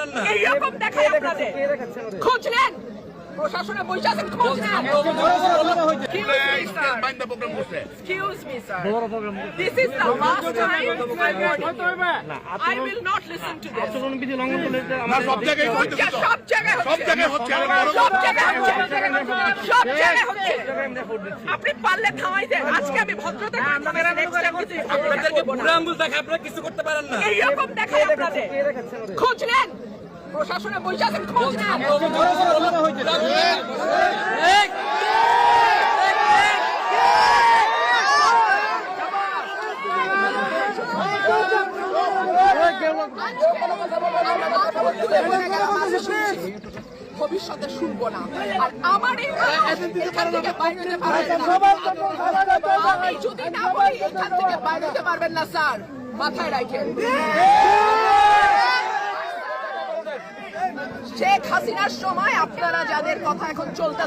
পারেন না। এইরকম দেখায় আপনাদের। খোঁজ নেন, প্রশাসনে বসে আছেন, খোঁজ নেন। Excuse me, sir. This is the last time I will not listen to this. সব জায়গায় সব জায়গায় হচ্ছে। আপনি পারলে থামাই দেন। আজকে আমি ভদ্রতা আপনাদেরকে বুড়া আঙ্গুল দেখে আপনারা কিছু করতে পারেন না। এইরকম দেখায় আপনাদের। খোঁজ নেন, প্রশাসনে বসে আছেন, খোঁজ নেন। ভবিষ্যতে শুনবো না। আর আমার এখান থেকে বাইরে যেতে পারবেন না। আমি যদি না বলি এখান থেকে বাইরে যেতে পারবেন না স্যার, মাথায় রাখেন। শেখ হাসিনার সময় আপনারা যাদের কথা এখন চলতেছে